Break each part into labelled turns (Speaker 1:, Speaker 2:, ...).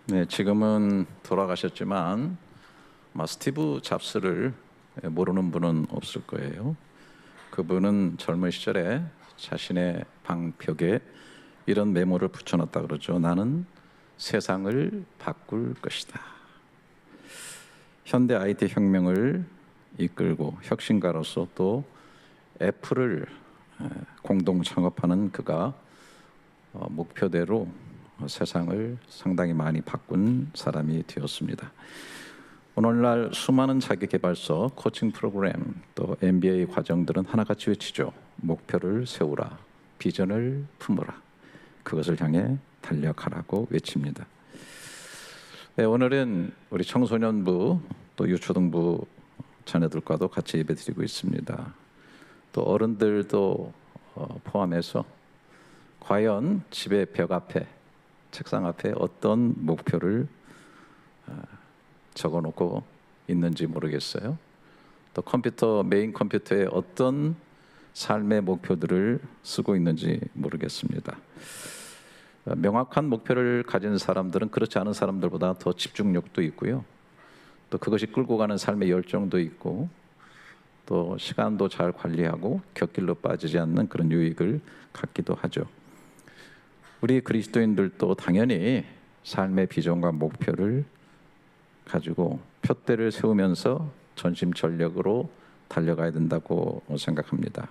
Speaker 1: 네, 지금은 돌아가셨지만 스티브 잡스를 모르는 분은 없을 거예요. 그분은 젊은 시절에 자신의 방벽에 이런 메모를 붙여놨다 그러죠. 나는 세상을 바꿀 것이다. 현대 IT 혁명을 이끌고 혁신가로서 또 애플을 공동 창업하는 그가 목표대로 세상을 상당히 많이 바꾼 사람이 되었습니다. 오늘날 수많은 자기계발서, 코칭 프로그램, 또 MBA 과정들은 하나같이 외치죠. 목표를 세우라, 비전을 품으라, 그것을 향해 달려가라고 외칩니다. 네, 오늘은 우리 청소년부 또 유초등부 자녀들과도 같이 예배드리고 있습니다. 또 어른들도 포함해서 과연 집의 벽 앞에, 책상 앞에 어떤 목표를 적어놓고 있는지 모르겠어요. 또 메인 컴퓨터에 어떤 삶의 목표들을 쓰고 있는지 모르겠습니다. 명확한 목표를 가진 사람들은 그렇지 않은 사람들보다 더 집중력도 있고요. 또 그것이 끌고 가는 삶의 열정도 있고, 또 시간도 잘 관리하고 곁길로 빠지지 않는 그런 유익을 갖기도 하죠. 우리 그리스도인들도 당연히 삶의 비전과 목표를 가지고 표대를 세우면서 전심전력으로 달려가야 된다고 생각합니다.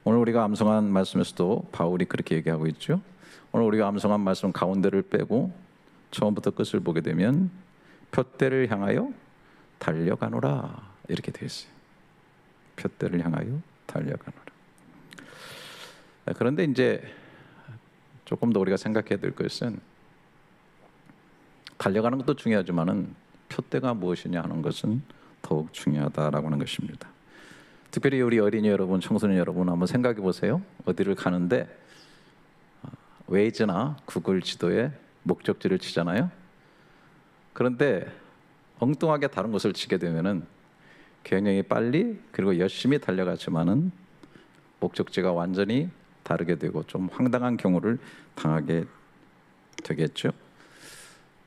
Speaker 1: 오늘 우리가 암송한 말씀에서도 바울이 그렇게 얘기하고 있죠. 오늘 우리가 암송한 말씀 가운데를 빼고 처음부터 끝을 보게 되면 표대를 향하여 달려가노라 이렇게 되어 있어요. 표대를 향하여 달려가노라. 그런데 이제 조금 더 우리가 생각해야 될 것은, 달려가는 것도 중요하지만은 표대가 무엇이냐 하는 것은 더욱 중요하다라고 하는 것입니다. 특별히 우리 어린이 여러분, 청소년 여러분 한번 생각해 보세요. 어디를 가는데 웨이즈나 구글 지도에 목적지를 치잖아요. 그런데 엉뚱하게 다른 곳을 치게 되면은 굉장히 빨리 그리고 열심히 달려갔지만은 목적지가 완전히 다르게 되고 좀 황당한 경우를 당하게 되겠죠.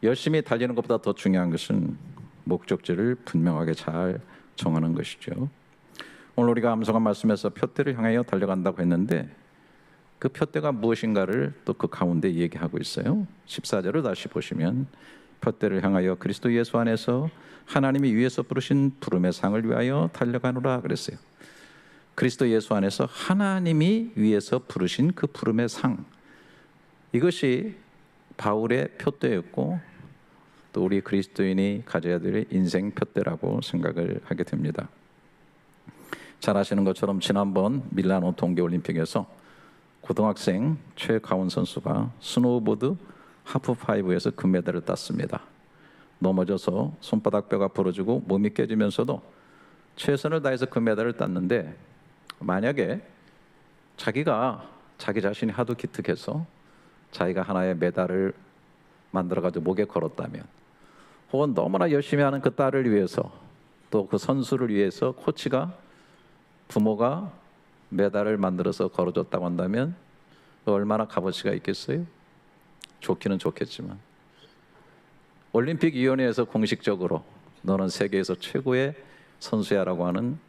Speaker 1: 열심히 달리는 것보다 더 중요한 것은 목적지를 분명하게 잘 정하는 것이죠. 오늘 우리가 암송한 말씀에서 표대를 향하여 달려간다고 했는데 그 표대가 무엇인가를 또 그 가운데 얘기하고 있어요. 14절을 다시 보시면 표대를 향하여 그리스도 예수 안에서 하나님이 위에서 부르신 부름의 상을 위하여 달려가노라 그랬어요. 그리스도 예수 안에서 하나님이 위에서 부르신 그 부름의 상, 이것이 바울의 표대였고 또 우리 그리스도인이 가져야 될 인생 표대라고 생각을 하게 됩니다. 잘 아시는 것처럼 지난번 밀라노 동계올림픽에서 고등학생 최가훈 선수가 스노우보드 하프파이브에서 금메달을 땄습니다. 넘어져서 손바닥 뼈가 부러지고 몸이 깨지면서도 최선을 다해서 금메달을 땄는데, 만약에 자기가 자기 자신이 하도 기특해서 자기가 하나의 메달을 만들어가지고 목에 걸었다면, 혹은 너무나 열심히 하는 그 딸을 위해서 또 그 선수를 위해서 코치가, 부모가 메달을 만들어서 걸어줬다고 한다면 얼마나 값어치가 있겠어요? 좋기는 좋겠지만 올림픽위원회에서 공식적으로 너는 세계에서 최고의 선수야라고 하는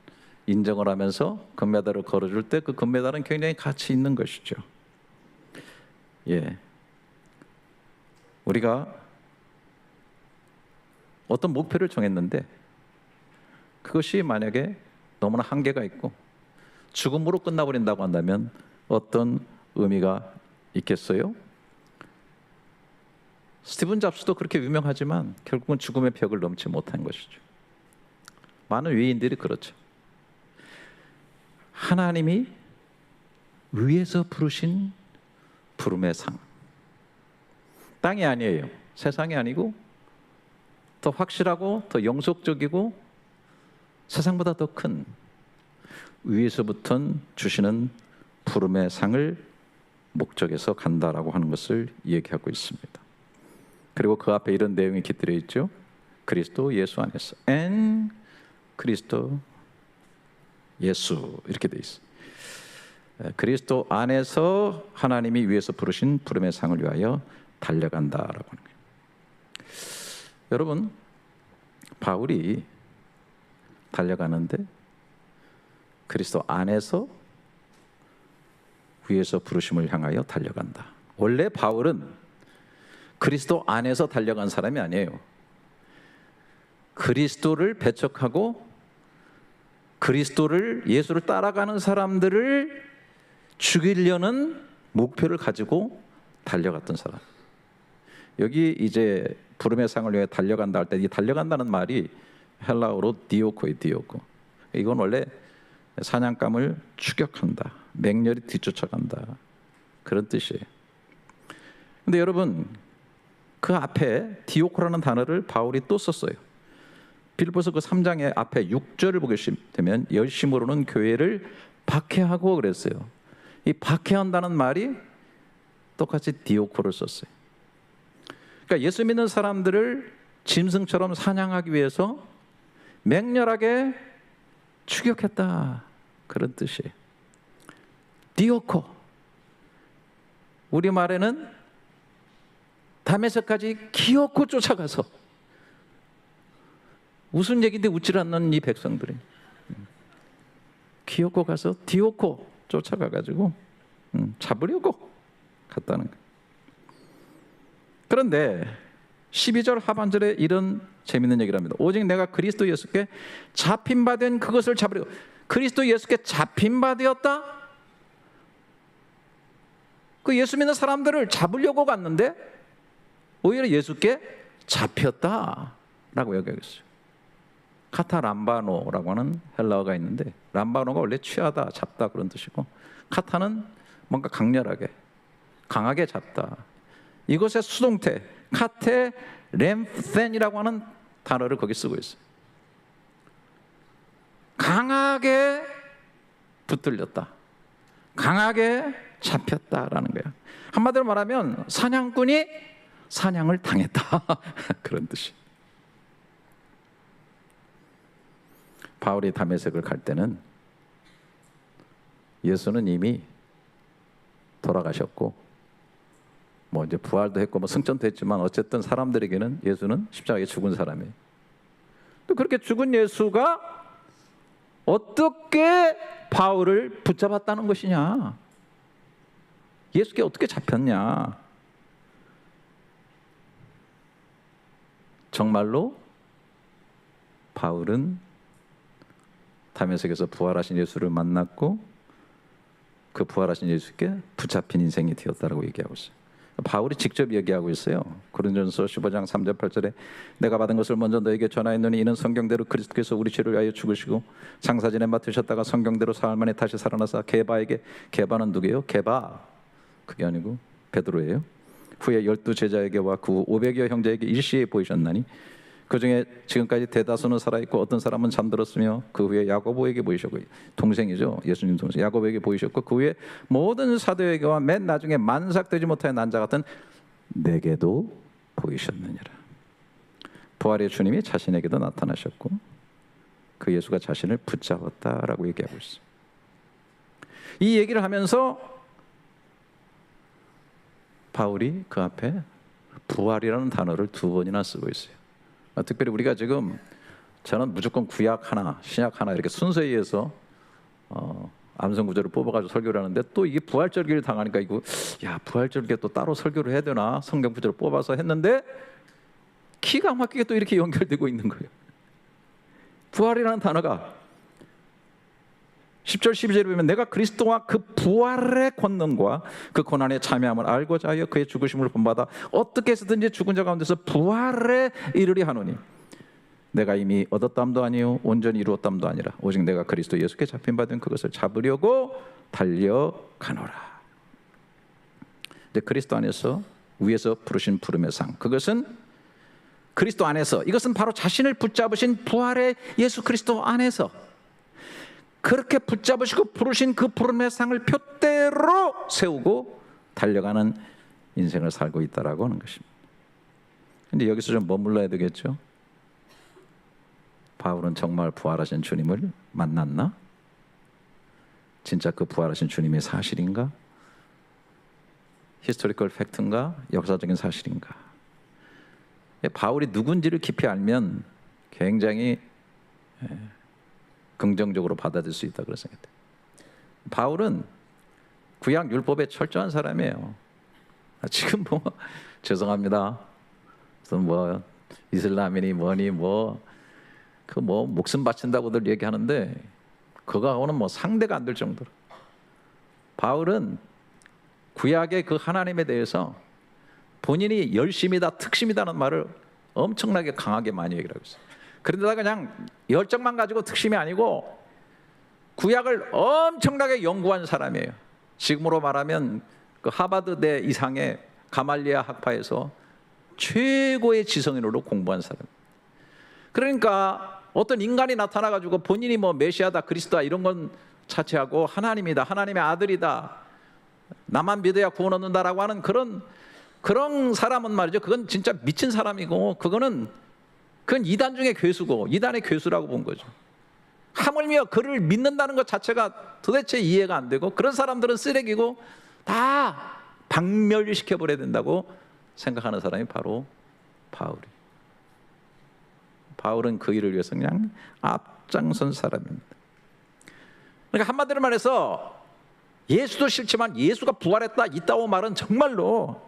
Speaker 1: 인정을 하면서 금메달을 걸어줄 때 그 금메달은 굉장히 가치 있는 것이죠. 예, 우리가 어떤 목표를 정했는데 그것이 만약에 너무나 한계가 있고 죽음으로 끝나버린다고 한다면 어떤 의미가 있겠어요? 스티븐 잡스도 그렇게 유명하지만 결국은 죽음의 벽을 넘지 못한 것이죠. 많은 위인들이 그렇죠. 하나님이 위에서 부르신 부름의 상, 땅이 아니에요. 세상이 아니고 더 확실하고 더 영속적이고 세상보다 더 큰 위에서부터 주시는 부름의 상을 목적에서 간다라고 하는 것을 얘기하고 있습니다. 그리고 그 앞에 이런 내용이 깃들여 있죠. 그리스도 예수 안에서, and 그리스도 예수, 이렇게 돼 있어요. 그리스도 안에서 하나님이 위에서 부르신 부름의 상을 위하여 달려간다라고 하는 거예요. 여러분, 바울이 달려가는데 그리스도 안에서 위에서 부르심을 향하여 달려간다. 원래 바울은 그리스도 안에서 달려간 사람이 아니에요. 그리스도를 배척하고 그리스도를, 예수를 따라가는 사람들을 죽이려는 목표를 가지고 달려갔던 사람. 여기 이제 부름의 상을 위해 달려간다 할 때 이 달려간다는 말이 헬라어로 디오코예요. 디오코. 이건 원래 사냥감을 추격한다, 맹렬히 뒤쫓아간다, 그런 뜻이에요. 근데 여러분, 그 앞에 디오코라는 단어를 바울이 또 썼어요. 빌립보서 그 3장의 앞에 6절을 보게 되면 열심으로는 교회를 박해하고 그랬어요. 이 박해한다는 말이 똑같이 디오코를 썼어요. 그러니까 예수 믿는 사람들을 짐승처럼 사냥하기 위해서 맹렬하게 추격했다, 그런 뜻이에요. 디오코. 우리말에는 다메섹까지 기어코 쫓아가서, 무슨 얘기인데 웃질 않는 이 백성들이 기어코 가서 디오코 쫓아가가지고 잡으려고 갔다는 거예요. 그런데 12절 하반절에 이런 재밌는 얘기를 합니다. 오직 내가 그리스도 예수께 잡힌 바 된 그것을 잡으려고. 그리스도 예수께 잡힌 바 되었다? 그 예수 믿는 사람들을 잡으려고 갔는데 오히려 예수께 잡혔다라고 얘기하겠어요. 카타 람바노라고 하는 헬라어가 있는데, 람바노가 원래 취하다, 잡다 그런 뜻이고, 카타는 뭔가 강렬하게, 강하게 잡다. 이것의 수동태 카테 렘센이라고 하는 단어를 거기 쓰고 있어요. 강하게 붙들렸다, 강하게 잡혔다라는 거예요. 한마디로 말하면 사냥꾼이 사냥을 당했다 그런 뜻이. 바울이 다메섹을 갈 때는 예수는 이미 돌아가셨고, 뭐 이제 부활도 했고 뭐 승천도 했지만 어쨌든 사람들에게는 예수는 십자가에 죽은 사람이에요. 또 그렇게 죽은 예수가 어떻게 바울을 붙잡았다는 것이냐, 예수께 어떻게 잡혔냐. 정말로 바울은 다메섹에서 부활하신 예수를 만났고 그 부활하신 예수께 붙잡힌 인생이 되었다라고 얘기하고 있어요. 바울이 직접 얘기하고 있어요. 고린도전서 15장 3절 8절에 내가 받은 것을 먼저 너에게 전하였노니 이는 성경대로 그리스도께서 우리 죄를 위하여 죽으시고 장사진에 맡으셨다가 성경대로 사흘 만에 다시 살아나사 게바에게, 게바는 누구예요? 게바, 그게 아니고 베드로예요. 후에 12 제자에게와 그 500여 형제에게 일시에 보이셨나니 그 중에 지금까지 대다수는 살아있고 어떤 사람은 잠들었으며 그 후에 야고보에게 보이셨고, 동생이죠, 예수님 동생 야고보에게 보이셨고 그 후에 모든 사도에게와 맨 나중에 만삭되지 못하여 난 자 같은 내게도 보이셨느니라. 부활의 주님이 자신에게도 나타나셨고 그 예수가 자신을 붙잡았다라고 얘기하고 있어요. 이 얘기를 하면서 바울이 그 앞에 부활이라는 단어를 2번이나 쓰고 있어요. 특별히 우리가 지금, 저는 무조건 구약 하나, 신약 하나 이렇게 순서에 의해서 암송 구절을 뽑아가지고 설교를 하는데, 또 이게 부활절기를 당하니까 이거 야 부활절기에 또 따로 설교를 해야 되나, 성경 구절을 뽑아서 했는데 기가 막히게 또 이렇게 연결되고 있는 거예요. 부활이라는 단어가 10절 12절에 보면 내가 그리스도와 그 부활의 권능과 그 고난의 참여함을 알고자 하여 그의 죽으심을 본받아 어떻게 해서든지 죽은 자 가운데서 부활에 이르리 하노니 내가 이미 얻었담도 아니요 온전히 이루었담도 아니라 오직 내가 그리스도 예수께 잡힌 바 된 그것을 잡으려고 달려가노라. 이제 그리스도 안에서 위에서 부르신 부름의 상, 그것은 그리스도 안에서, 이것은 바로 자신을 붙잡으신 부활의 예수 그리스도 안에서 그렇게 붙잡으시고 부르신 그 부름의 상을 표대로 세우고 달려가는 인생을 살고 있다라고 하는 것입니다. 근데 여기서 좀 머물러야 되겠죠. 바울은 정말 부활하신 주님을 만났나? 진짜 그 부활하신 주님이 사실인가? 히스토리컬 팩트인가? 역사적인 사실인가? 바울이 누군지를 깊이 알면 굉장히 긍정적으로 받아들일 수 있다 그런 생각이 들어요. 바울은 구약 율법에 철저한 사람이에요. 지금 뭐 죄송합니다. 무슨 뭐 이슬람이니 뭐니 그 목숨 바친다고들 얘기하는데 그거하고는 뭐 상대가 안 될 정도로 바울은 구약의 그 하나님에 대해서 본인이 열심이다 특심이다는 말을 엄청나게 강하게 많이 얘기를 하고 있어요. 그런데다 그냥 열정만 가지고 특심이 아니고 구약을 엄청나게 연구한 사람이에요. 지금으로 말하면 그 하버드대 이상의 가말리아 학파에서 최고의 지성인으로 공부한 사람. 그러니까 어떤 인간이 나타나가지고 본인이 뭐 메시아다 그리스도다 이런 건 차치하고 하나님이다 하나님의 아들이다 나만 믿어야 구원 얻는다라고 하는 그런 사람은 말이죠. 그건 진짜 미친 사람이고 그건 이단 중의 괴수고 이단의 괴수라고 본 거죠. 하물며 그를 믿는다는 것 자체가 도대체 이해가 안 되고 그런 사람들은 쓰레기고 다 박멸시켜버려야 된다고 생각하는 사람이 바로 바울은 그 일을 위해서 그냥 앞장선 사람입니다. 그러니까 한마디로 말해서 예수도 싫지만 예수가 부활했다 이따오 말은 정말로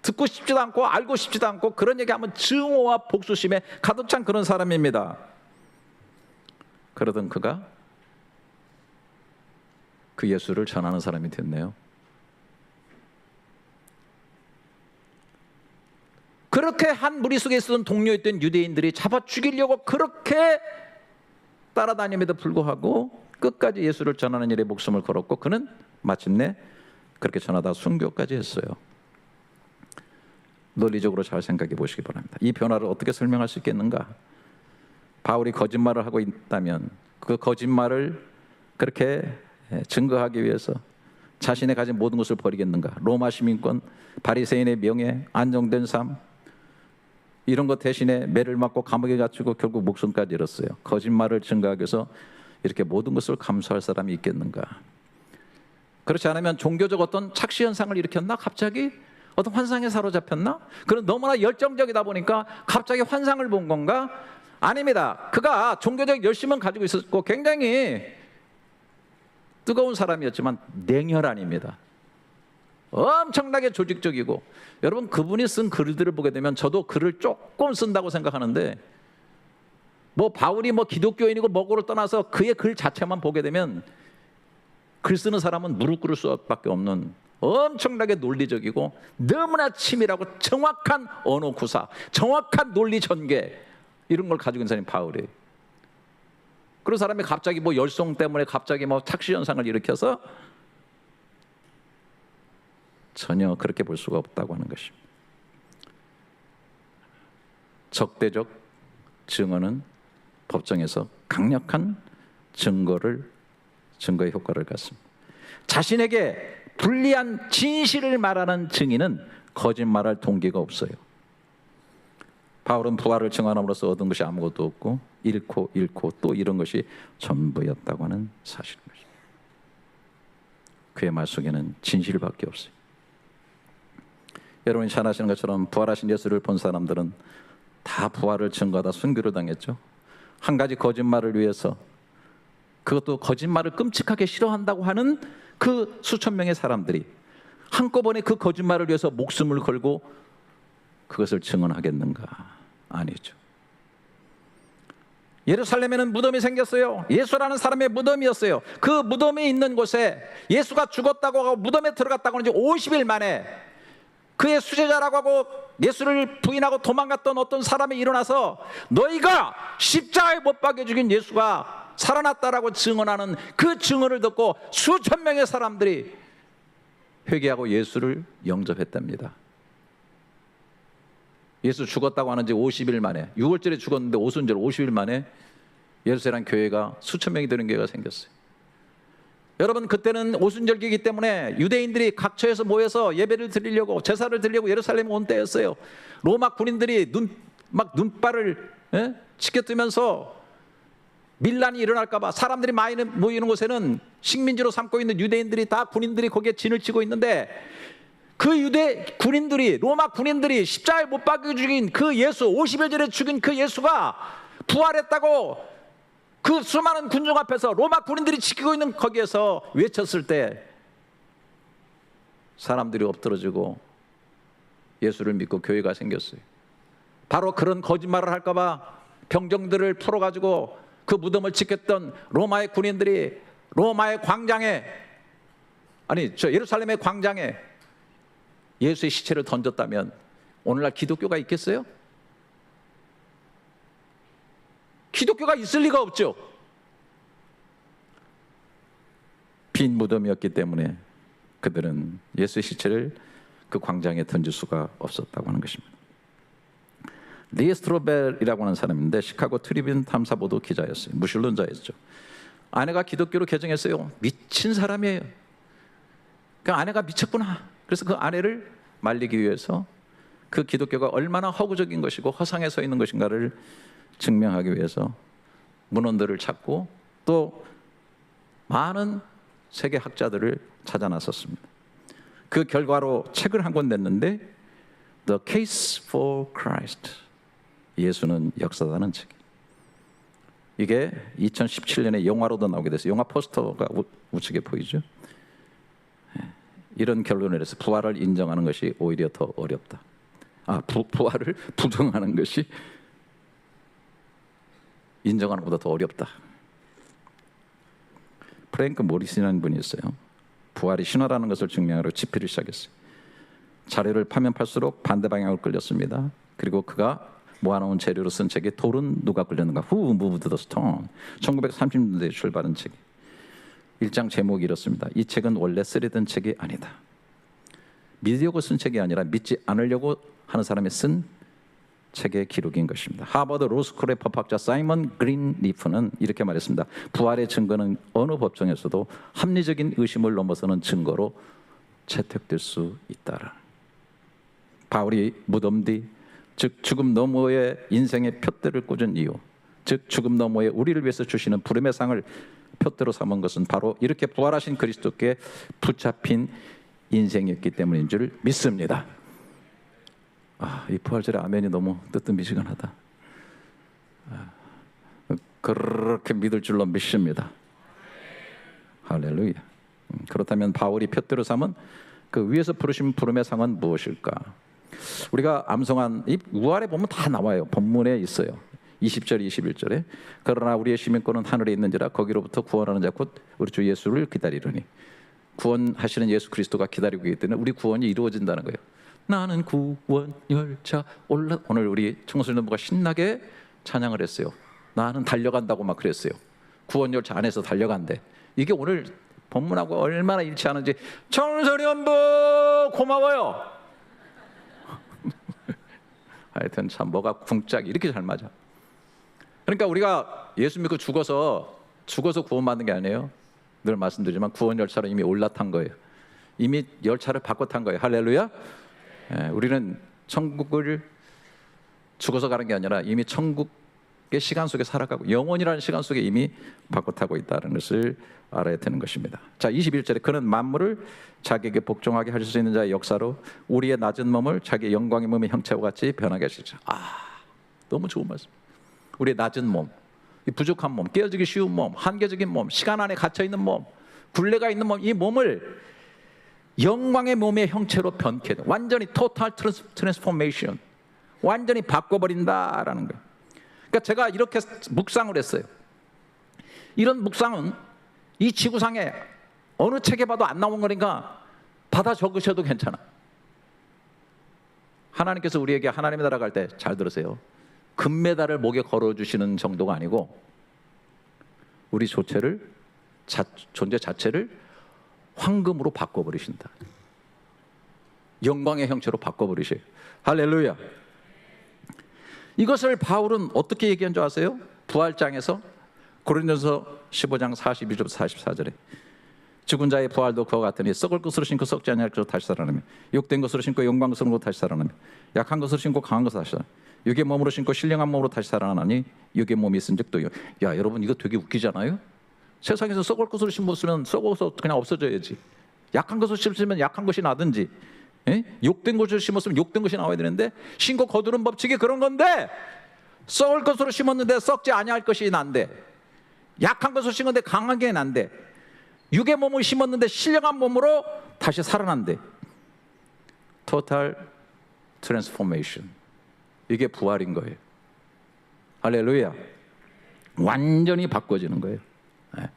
Speaker 1: 듣고 싶지도 않고 알고 싶지도 않고 그런 얘기하면 증오와 복수심에 가득 찬 그런 사람입니다. 그러던 그가 그 예수를 전하는 사람이 됐네요. 그렇게 한 무리 속에 있었던 동료였던 유대인들이 잡아 죽이려고 그렇게 따라다님에도 불구하고 끝까지 예수를 전하는 일에 목숨을 걸었고 그는 마침내 그렇게 전하다 순교까지 했어요. 논리적으로 잘 생각해 보시기 바랍니다. 이 변화를 어떻게 설명할 수 있겠는가? 바울이 거짓말을 하고 있다면 그 거짓말을 그렇게 증거하기 위해서 자신의 가진 모든 것을 버리겠는가? 로마 시민권, 바리새인의 명예, 안정된 삶 이런 것 대신에 매를 맞고 감옥에 갇히고 결국 목숨까지 잃었어요. 거짓말을 증거하기 위해서 이렇게 모든 것을 감수할 사람이 있겠는가? 그렇지 않으면 종교적 어떤 착시 현상을 일으켰나? 갑자기 어떤 환상에 사로잡혔나? 그런 너무나 열정적이다 보니까 갑자기 환상을 본 건가? 아닙니다. 그가 종교적 열심은 가지고 있었고 굉장히 뜨거운 사람이었지만 냉혈한입니다. 엄청나게 조직적이고 여러분 그분이 쓴 글들을 보게 되면 저도 글을 조금 쓴다고 생각하는데 뭐 바울이 뭐 기독교인이고 뭐고를 떠나서 그의 글 자체만 보게 되면 글 쓰는 사람은 무릎 꿇을 수밖에 없는 엄청나게 논리적이고 너무나 치밀하고 정확한 언어 구사, 정확한 논리 전개 이런 걸 가지고 있는 사람이 바울이에요. 그런 사람이 갑자기 뭐 열성 때문에 갑자기 뭐 착시 현상을 일으켜서 전혀 그렇게 볼 수가 없다고 하는 것입니다. 적대적 증언은 법정에서 강력한 증거의 효과를 갖습니다. 자신에게 불리한 진실을 말하는 증인은 거짓말할 동기가 없어요. 바울은 부활을 증언함으로써 얻은 것이 아무것도 없고 잃고 또 잃은 것이 전부였다고 하는 사실입니다. 그의 말 속에는 진실밖에 없어요. 여러분이 잘 아시는 것처럼 부활하신 예수를 본 사람들은 다 부활을 증거하다 순교를 당했죠. 한 가지 거짓말을 위해서 그것도 거짓말을 끔찍하게 싫어한다고 하는 그 수천 명의 사람들이 한꺼번에 그 거짓말을 위해서 목숨을 걸고 그것을 증언하겠는가? 아니죠. 예루살렘에는 무덤이 생겼어요. 예수라는 사람의 무덤이었어요. 그 무덤이 있는 곳에 예수가 죽었다고 하고 무덤에 들어갔다고 하는 지 50일 만에 그의 수제자라고 하고 예수를 부인하고 도망갔던 어떤 사람이 일어나서 너희가 십자가에 못 박혀 죽인 예수가 살아났다라고 증언하는 그 증언을 듣고 수천 명의 사람들이 회개하고 예수를 영접했답니다. 예수 죽었다고 하는 지 50일 만에 6월절에 죽었는데 오순절 50일 만에 예루살렘 교회가 수천 명이 되는 교회가 생겼어요. 여러분 그때는 오순절기이기 때문에 유대인들이 각처에서 모여서 예배를 드리려고 제사를 드리려고 예루살렘에 온 때였어요. 로마 군인들이 눈발을 치켜뜨면서 밀란이 일어날까 봐 사람들이 많이 모이는 곳에는 식민지로 삼고 있는 유대인들이 다 군인들이 거기에 진을 치고 있는데 그 유대 군인들이, 로마 군인들이 십자가에 못 박혀 죽인 그 예수, 50일 전에 죽인 그 예수가 부활했다고 그 수많은 군중 앞에서 로마 군인들이 지키고 있는 거기에서 외쳤을 때 사람들이 엎드러지고 예수를 믿고 교회가 생겼어요. 바로 그런 거짓말을 할까 봐 병정들을 풀어가지고 그 무덤을 지켰던 로마의 군인들이 로마의 광장에, 아니 저 예루살렘의 광장에 예수의 시체를 던졌다면 오늘날 기독교가 있겠어요? 기독교가 있을 리가 없죠. 빈 무덤이었기 때문에 그들은 예수의 시체를 그 광장에 던질 수가 없었다고 하는 것입니다. 리 스트로벨이라고 하는 사람인데 시카고 트리뷴 탐사보도 기자였어요. 무신론자였죠. 아내가 기독교로 개종했어요. 미친 사람이에요. 그 아내가 미쳤구나. 그래서 그 아내를 말리기 위해서 그 기독교가 얼마나 허구적인 것이고 허상에 서 있는 것인가를 증명하기 위해서 문헌들을 찾고 또 많은 세계 학자들을 찾아 나섰습니다. 그 결과로 책을 한 권 냈는데 The Case for Christ, 예수는 역사다는 책. 이게 2017년에 영화로도 나오게 됐어요. 영화 포스터가 우측에 보이죠? 이런 결론을 내서 부활을 인정하는 것이 오히려 더 어렵다. 부활을 부정하는 것이 인정하는 것보다 더 어렵다. 프랭크 모리슨이라는 분이 있어요. 부활이 신화라는 것을 증명하러 집필을 시작했어요. 자료를 파면 팔수록 반대 방향으로 끌렸습니다. 그리고 그가 모아놓은 재료로 쓴 책이 돌은 누가 끌렸는가? Who moved the stone? 1930년대에 출발한 책. 1장 제목이 이렇습니다. 이 책은 원래 쓰려던 책이 아니다. 믿으려고 쓴 책이 아니라 믿지 않으려고 하는 사람이 쓴 책의 기록인 것입니다. 하버드 로스쿨의 법학자 사이먼 그린리프는 이렇게 말했습니다. 부활의 증거는 어느 법정에서도 합리적인 의심을 넘어서는 증거로 채택될 수 있다라. 바울이 무덤 뒤, 즉 죽음 너머의 인생의 표대를 꽂은 이유, 즉 죽음 너머에 우리를 위해서 주시는 부름의 상을 표대로 삼은 것은 바로 이렇게 부활하신 그리스도께 붙잡힌 인생이었기 때문인 줄 믿습니다. 이 부활절의 아멘이 너무 뜨뜻미지근하다. 그렇게 믿을 줄로 믿습니다. 할렐루야. 그렇다면 바울이 표대로 삼은 그 위에서 부르신 부름의 상은 무엇일까? 우리가 암송한 이 우알에 보면 다 나와요. 본문에 있어요. 20절, 21절에 그러나 우리의 시민권은 하늘에 있는지라 거기로부터 구원하는 자 곧 우리 주 예수를 기다리려니. 구원하시는 예수 그리스도가 기다리고 있기 때문에 우리 구원이 이루어진다는 거예요. 나는 구원 열차 올라. 오늘 우리 청소년부가 신나게 찬양을 했어요. 나는 달려간다고 막 그랬어요. 구원 열차 안에서 달려간대. 이게 오늘 본문하고 얼마나 일치하는지. 청소년부 고마워요. 하여튼 참 뭐가 궁짝이 이렇게 잘 맞아. 그러니까 우리가 예수 믿고 죽어서 구원받는 게 아니에요. 늘 말씀드리지만 구원 열차로 이미 올라탄 거예요. 이미 열차를 바꿔 탄 거예요. 할렐루야. 우리는 천국을 죽어서 가는 게 아니라 이미 천국의 시간 속에 살아가고 영원이라는 시간 속에 이미 바꿔 타고 있다는 것을 알아야 되는 것입니다. 자, 21절에 그는 만물을 자기에게 복종하게 하실 수 있는 자의 역사로 우리의 낮은 몸을 자기의 영광의 몸의 형체와 같이 변하게 하시죠. 너무 좋은 말씀. 우리의 낮은 몸, 이 부족한 몸, 깨어지기 쉬운 몸, 한계적인 몸, 시간 안에 갇혀 있는 몸, 굴레가 있는 몸, 이 몸을 영광의 몸의 형체로 변케 돼. 완전히 total transformation, 완전히 바꿔버린다라는 거예요. 그러니까 제가 이렇게 묵상을 했어요. 이런 묵상은 이 지구상에 어느 책에 봐도 안 나온 거니까 받아 적으셔도 괜찮아. 하나님께서 우리에게 하나님의 나라 갈 때 잘 들으세요. 금메달을 목에 걸어주시는 정도가 아니고 우리 존재 자체를 황금으로 바꿔버리신다. 영광의 형체로 바꿔버리셔요. 할렐루야. 이것을 바울은 어떻게 얘기한 줄 아세요? 부활장에서 고린도서 15장 42절 44절에 죽은 자의 부활도 그와 같으니 썩을 것으로 신고 썩지 아니할 것으로 다시 살아나며 욕된 것으로 신고 영광스러운 것으로 다시 살아나며 약한 것으로 신고 강한 것으로 다시 살아나며 육의 몸으로 신고 신령한 몸으로 다시 살아나니 육의 몸이 있은즉 또 여러분 이거 되게 웃기잖아요. 세상에서 썩을 것으로 신었으면 썩어서 그냥 없어져야지. 약한 것으로 신으면 약한 것이 나든지 예? 욕된 것을 심었으면 욕된 것이 나와야 되는데 신고 거두는 법칙이 그런 건데, 썩을 것으로 심었는데 썩지 아니할 것이 난데, 약한 것을 심었는데 강한 게 난데, 육의 몸을 심었는데 신령한 몸으로 다시 살아난대. Total transformation. 이게 부활인 거예요. 할렐루야. 완전히 바꿔지는 거예요. 네.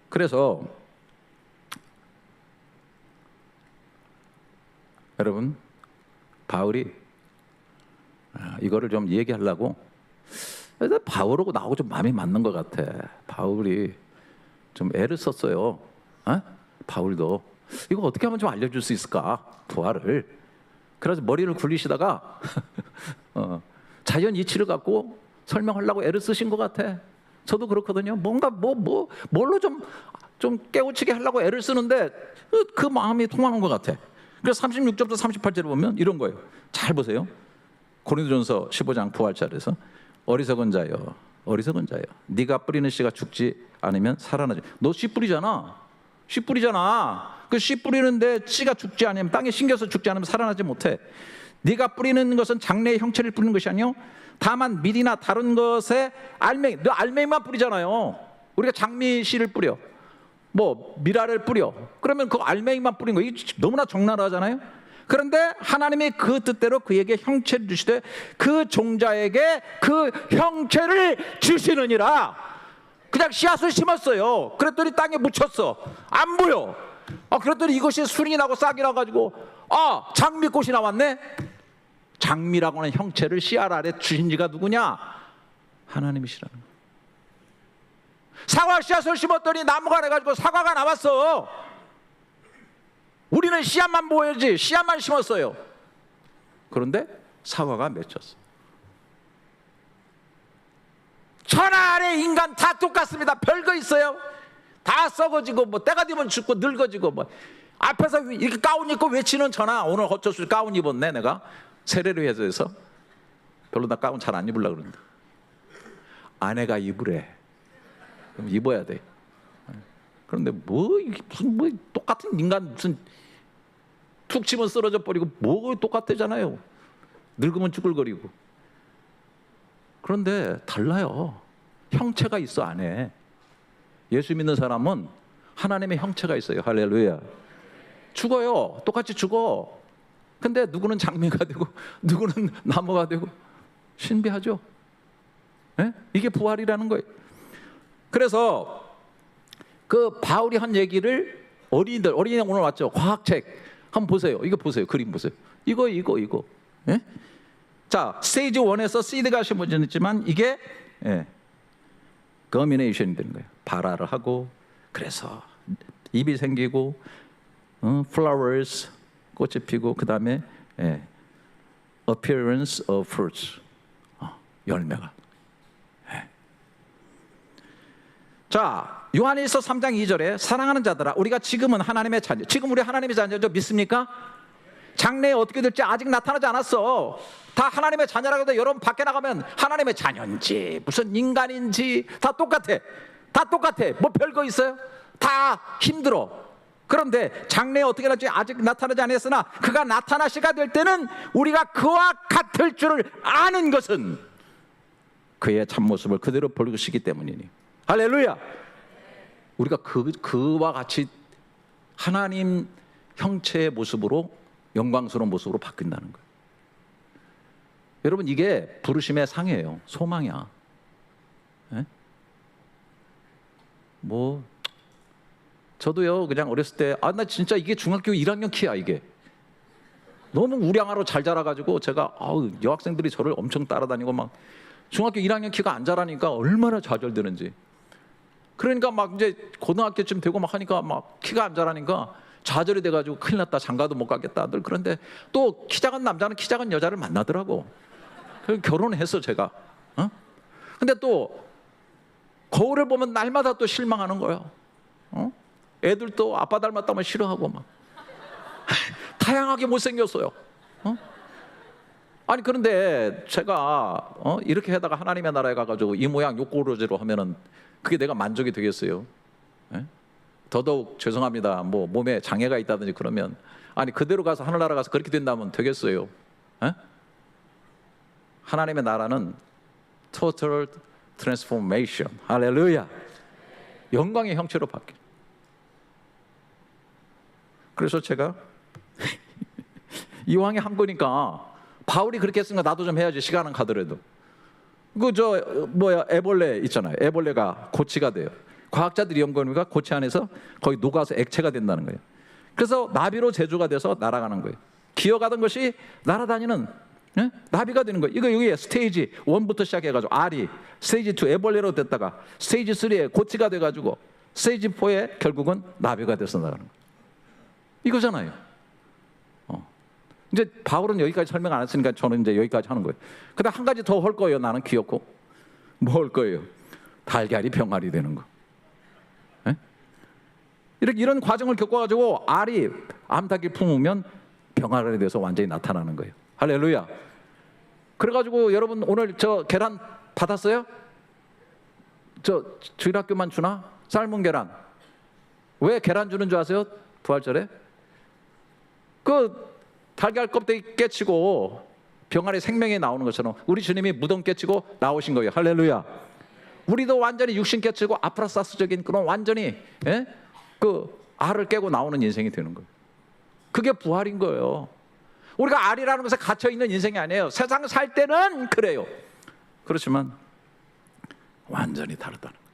Speaker 1: 그래서 여러분, 바울이 이거를 좀 얘기하려고, 바울하고 나하고 좀 마음이 맞는 것 같아. 바울이 좀 애를 썼어요. 바울도 이거 어떻게 하면 좀 알려줄 수 있을까, 부활을. 그래서 머리를 굴리시다가 자연 이치를 갖고 설명하려고 애를 쓰신 것 같아. 저도 그렇거든요. 뭔가 뭘로 좀 깨우치게 하려고 애를 쓰는데 그 마음이 통하는 것 같아. 그래서 36절부터 38절을 보면 이런 거예요. 잘 보세요. 고린도전서 15장 부활절에서 어리석은 자여, 어리석은 자여, 네가 뿌리는 씨가 죽지 않으면 살아나지. 너 씨 뿌리잖아. 씨 뿌리잖아. 그 씨 뿌리는데 씨가 죽지 않으면, 땅에 심겨서 죽지 않으면 살아나지 못해. 네가 뿌리는 것은 장래의 형체를 뿌리는 것이 아니요 다만 밀이나 다른 것에 알맹이. 너 알맹이만 뿌리잖아요. 우리가 장미 씨를 뿌려, 뭐 밀알을 뿌려, 그러면 그 알맹이만 뿌린 거, 이게 너무나 적나라하잖아요. 그런데 하나님이 그 뜻대로 그에게 형체를 주시되 그 종자에게 그 형체를 주시느니라. 그냥 씨앗을 심었어요. 그랬더니 땅에 묻혔어. 안 보여. 그랬더니 이것이 순이 나고 싹이 나가지고 장미꽃이 나왔네. 장미라고 하는 형체를 씨앗 아래 주신 지가 누구냐? 하나님이시라는 거예요. 사과 씨앗을 심었더니 나무가 돼가지고 사과가 나왔어. 우리는 씨앗만 보여야지, 씨앗만 심었어요. 그런데 사과가 맺혔어. 천하 아래 인간 다 똑같습니다. 별거 있어요? 다 썩어지고 뭐 때가 되면 죽고 늙어지고, 뭐 앞에서 이렇게 가운 입고 외치는 천하. 오늘 어쩔 수 없이 가운 입었네. 내가 세례를 해서 별로 나 가운 잘 안 입으려고 그러는데 아내가 입으래. 그럼 입어야 돼. 그런데 무슨 똑같은 인간, 무슨 툭 치면 쓰러져 버리고 뭐 똑같대잖아요. 늙으면 쭈글거리고. 그런데 달라요. 형체가 있어 안에. 예수 믿는 사람은 하나님의 형체가 있어요. 할렐루야. 죽어요. 똑같이 죽어. 근데 누구는 장미가 되고 누구는 나무가 되고 신비하죠. 네? 이게 부활이라는 거예요. 그래서 그 바울이 한 얘기를 어린이 오늘 왔죠. 과학책 한번 보세요. 이거 보세요. 그림 보세요. 이거. 예? 자, 스테이지 1에서 시드가 심어졌지만 이게 거미네이션이 되는 거예요. 발화를 하고, 그래서 잎이 생기고, flowers, 꽃이 피고, 그 다음에 appearance of fruits, 열매가. 자, 요한일서 3장 2절에 사랑하는 자들아, 우리가 지금은 하나님의 자녀. 지금 우리 하나님의 자녀죠. 믿습니까? 장래에 어떻게 될지 아직 나타나지 않았어. 다 하나님의 자녀라고 해도 여러분 밖에 나가면 하나님의 자녀인지 무슨 인간인지 다 똑같아. 다 똑같아. 뭐 별거 있어요? 다 힘들어. 그런데 장래에 어떻게 될지 아직 나타나지 않았으나 그가 나타나 시가 될 때는 우리가 그와 같을 줄을 아는 것은 그의 참모습을 그대로 보시기 때문이니. 할렐루야. 우리가 그와 같이 하나님 형체의 모습으로, 영광스러운 모습으로 바뀐다는 거예요. 여러분, 이게 부르심의 상이에요. 소망이야. 네? 저도요, 그냥 어렸을 때 나 진짜 이게 중학교 1학년 키야. 이게 너무 우량아로 잘 자라가지고 제가 여학생들이 저를 엄청 따라다니고, 막 중학교 1학년 키가 안 자라니까 얼마나 좌절되는지. 그러니까 막 이제 고등학교쯤 되고 막 하니까 막 키가 안 자라니까 좌절이 돼가지고 큰일 났다, 장가도 못 가겠다들. 그런데 또 키 작은 남자는 키 작은 여자를 만나더라고. 그래서 결혼했어 제가. 근데 또 거울을 보면 날마다 또 실망하는 거예요. 애들 또 아빠 닮았다면 싫어하고 막 다양하게 못생겼어요. 아니 그런데 제가 이렇게 하다가 하나님의 나라에 가가지고 이 모양 요꼬르지로 하면은 그게 내가 만족이 되겠어요? 예? 더더욱 죄송합니다. 뭐 몸에 장애가 있다든지 그러면 아니 그대로 가서 하늘나라 가서 그렇게 된다면 되겠어요? 에? 하나님의 나라는 total transformation. 할렐루야. 영광의 형체로 바뀌어. 그래서 제가 이왕에 한 거니까 바울이 그렇게 했으니까 나도 좀 해야지. 시간은 가더라도. 애벌레 있잖아요. 애벌레가 고치가 돼요. 과학자들이 연구하니까 고치 안에서 거의 녹아서 액체가 된다는 거예요. 그래서 나비로 제조가 돼서 날아가는 거예요. 기어가던 것이 날아다니는 나비가 되는 거예요. 이거 여기에 스테이지 1부터 시작해가지고 알이 스테이지 2 애벌레로 됐다가 스테이지 3에 고치가 돼가지고 스테이지 4에 결국은 나비가 돼서 나가는 거예요. 이거잖아요. 이제 바울은 여기까지 설명 안 했으니까 저는 이제 여기까지 하는 거예요. 근데 한 가지 더 할 거예요. 나는 귀엽고. 뭐 할 거예요? 달걀이 병아리 되는 거. 이런 과정을 겪어가지고 알이 암탉이 품으면 병아리 돼서 완전히 나타나는 거예요. 할렐루야. 그래가지고 여러분 오늘 저 계란 받았어요? 저 주일학교만 주나? 삶은 계란. 왜 계란 주는 줄 아세요? 부활절에? 그 달걀 껍데기 깨치고 병아리 생명이 나오는 것처럼 우리 주님이 무덤 깨치고 나오신 거예요. 할렐루야. 우리도 완전히 육신 깨치고 아프라사스적인 그런 완전히 그 알을 깨고 나오는 인생이 되는 거예요. 그게 부활인 거예요. 우리가 알이라는 것에 갇혀 있는 인생이 아니에요. 세상 살 때는 그래요. 그렇지만 완전히 다르다는 거예요.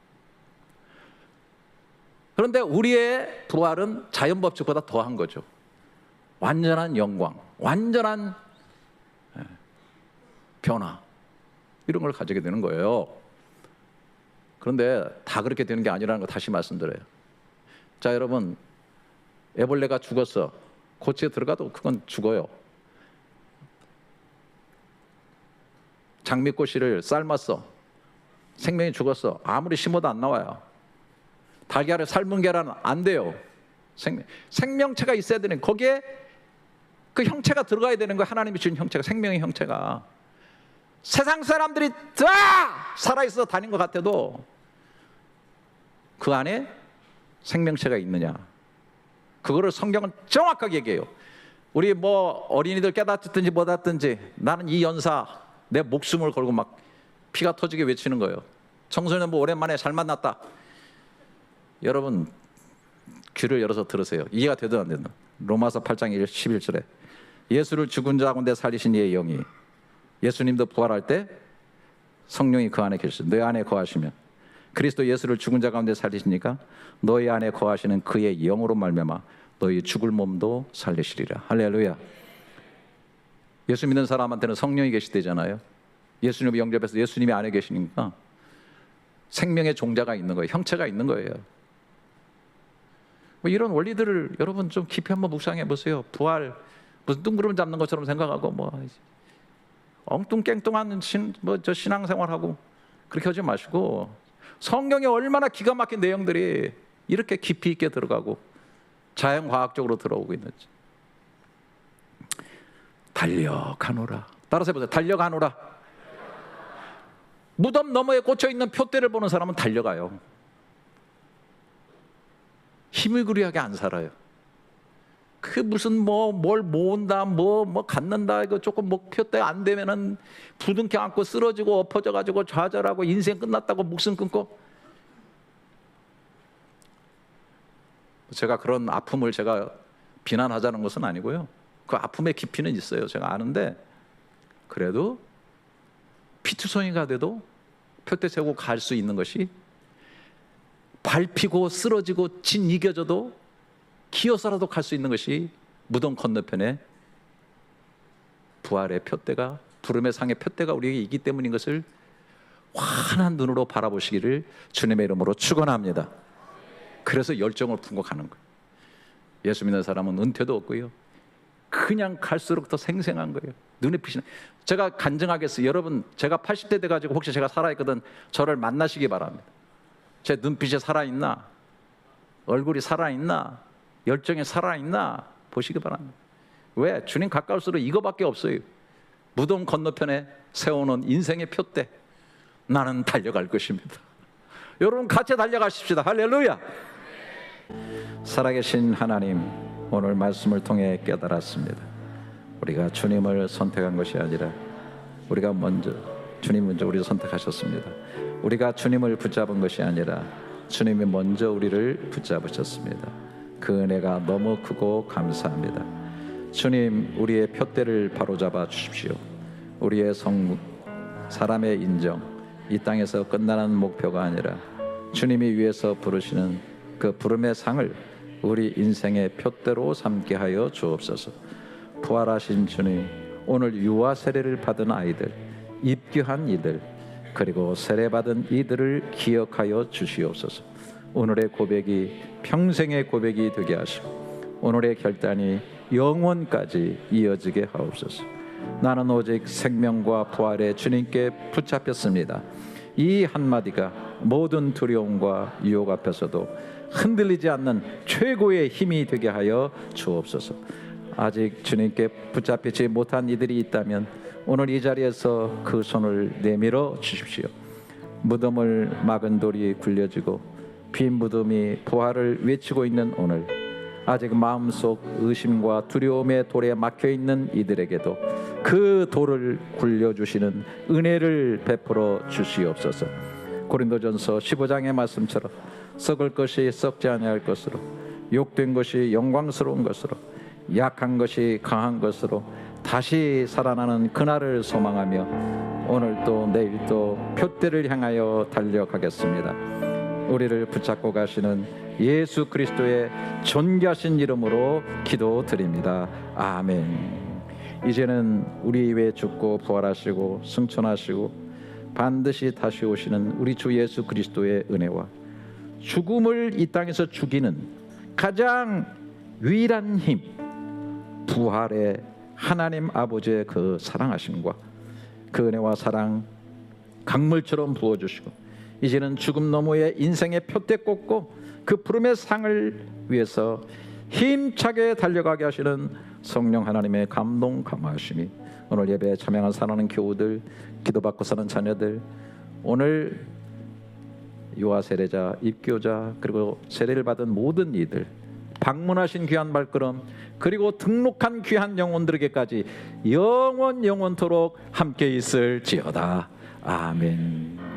Speaker 1: 그런데 우리의 부활은 자연 법칙보다 더한 거죠. 완전한 영광, 완전한 변화, 이런 걸 가지게 되는 거예요. 그런데 다 그렇게 되는 게 아니라는 거 다시 말씀드려요. 자, 여러분, 애벌레가 죽었어. 고치에 들어가도 그건 죽어요. 장미꽃씨를 삶았어. 생명이 죽었어. 아무리 심어도 안 나와요. 달걀을 삶은 계란은 안 돼요. 생명체가 있어야 되는, 거기에 그 형체가 들어가야 되는 거예요. 하나님이 주신 형체가, 생명의 형체가. 세상 사람들이 다 살아있어 다닌 것 같아도 그 안에 생명체가 있느냐, 그거를 성경은 정확하게 얘기해요. 우리 뭐 어린이들 깨닫든지 못 듣든지 나는 이 연사 내 목숨을 걸고 막 피가 터지게 외치는 거예요. 청소년부 오랜만에 잘 만났다. 여러분 귀를 열어서 들으세요. 이해가 되든 안 되든. 로마서 8장 11절에 예수를 죽은 자 가운데 살리신 이의 영이, 예수님도 부활할 때 성령이 그 안에 계시죠. 너 안에 거하시면, 그리스도 예수를 죽은 자 가운데 살리시니까 너희 안에 거하시는 그의 영으로 말미암아 너희 죽을 몸도 살리시리라. 할렐루야. 예수 믿는 사람한테는 성령이 계시대잖아요. 예수님을 영접해서 예수님이 안에 계시니까 생명의 종자가 있는 거예요. 형체가 있는 거예요. 뭐 이런 원리들을 여러분 좀 깊이 한번 묵상해 보세요. 부활 무슨 뚱그름 잡는 것처럼 생각하고 뭐 엉뚱깽뚱한 신앙생활하고 그렇게 하지 마시고, 성경에 얼마나 기가 막힌 내용들이 이렇게 깊이 있게 들어가고 자연과학적으로 들어오고 있는지. 달려가노라. 따라서 해보세요. 달려가노라. 무덤 너머에 꽂혀있는 표대를 보는 사람은 달려가요. 희미구리하게 안 살아요. 그 무슨 뭘 모은다, 뭐 갖는다, 이거 조금 목표대 안 되면은 부둥켜 안고 쓰러지고 엎어져가지고 좌절하고 인생 끝났다고 목숨 끊고. 제가 그런 아픔을 제가 비난하자는 것은 아니고요. 그 아픔의 깊이는 있어요. 제가 아는데 그래도 피투성이가 돼도 표대 세우고 갈 수 있는 것이, 밟히고 쓰러지고 진 이겨져도 기어서라도 갈 수 있는 것이 무덤 건너편에 부활의 표대가, 부름의 상의 표대가 우리에게 있기 때문인 것을 환한 눈으로 바라보시기를 주님의 이름으로 축원합니다. 그래서 열정을 품고 가는 거예요. 예수 믿는 사람은 은퇴도 없고요, 그냥 갈수록 더 생생한 거예요. 눈에 비치는. 제가 간증하겠어요. 여러분, 제가 80대 돼가지고 혹시 제가 살아있거든 저를 만나시기 바랍니다. 제 눈빛이 살아있나, 얼굴이 살아있나, 열정이 살아있나 보시기 바랍니다. 왜? 주님 가까울수록 이거밖에 없어요. 무덤 건너편에 세워놓은 인생의 표대, 나는 달려갈 것입니다. 여러분 같이 달려가십시다. 할렐루야. 살아계신 하나님, 오늘 말씀을 통해 깨달았습니다. 우리가 주님을 선택한 것이 아니라 주님 먼저 우리를 선택하셨습니다. 우리가 주님을 붙잡은 것이 아니라 주님이 먼저 우리를 붙잡으셨습니다. 그 은혜가 너무 크고 감사합니다. 주님, 우리의 푯대를 바로잡아 주십시오. 우리의 사람의 인정, 이 땅에서 끝나는 목표가 아니라 주님이 위해서 부르시는 그 부름의 상을 우리 인생의 푯대로 삼게 하여 주옵소서. 부활하신 주님, 오늘 유아 세례를 받은 아이들, 입교한 이들, 그리고 세례받은 이들을 기억하여 주시옵소서. 오늘의 고백이 평생의 고백이 되게 하시고 오늘의 결단이 영원까지 이어지게 하옵소서. 나는 오직 생명과 부활의 주님께 붙잡혔습니다. 이 한마디가 모든 두려움과 유혹 앞에서도 흔들리지 않는 최고의 힘이 되게 하여 주옵소서. 아직 주님께 붙잡히지 못한 이들이 있다면 오늘 이 자리에서 그 손을 내밀어 주십시오. 무덤을 막은 돌이 굴려지고 빈 무덤이 부활을 외치고 있는 오늘, 아직 마음속 의심과 두려움의 돌에 막혀있는 이들에게도 그 돌을 굴려주시는 은혜를 베풀어 주시옵소서. 고린도전서 15장의 말씀처럼 썩을 것이 썩지 아니할 것으로, 욕된 것이 영광스러운 것으로, 약한 것이 강한 것으로 다시 살아나는 그날을 소망하며 오늘도 내일도 푯대를 향하여 달려가겠습니다. 우리를 붙잡고 가시는 예수 그리스도의 존귀하신 이름으로 기도드립니다. 아멘. 이제는 우리 위해 죽고 부활하시고 승천하시고 반드시 다시 오시는 우리 주 예수 그리스도의 은혜와 죽음을 이 땅에서 죽이는 가장 유일한 힘, 부활의 하나님 아버지의 그 사랑하심과 그 은혜와 사랑 강물처럼 부어주시고 이제는 죽음 너머의 인생의 푯대 꽂고 그 부름의 상을 위해서 힘차게 달려가게 하시는 성령 하나님의 감동 감화하심이 오늘 예배에 참여한 사랑하는 교우들, 기도받고 사는 자녀들, 오늘 유아 세례자, 입교자, 그리고 세례를 받은 모든 이들, 방문하신 귀한 발걸음, 그리고 등록한 귀한 영혼들에게까지 영원토록 함께 있을지어다. 아멘.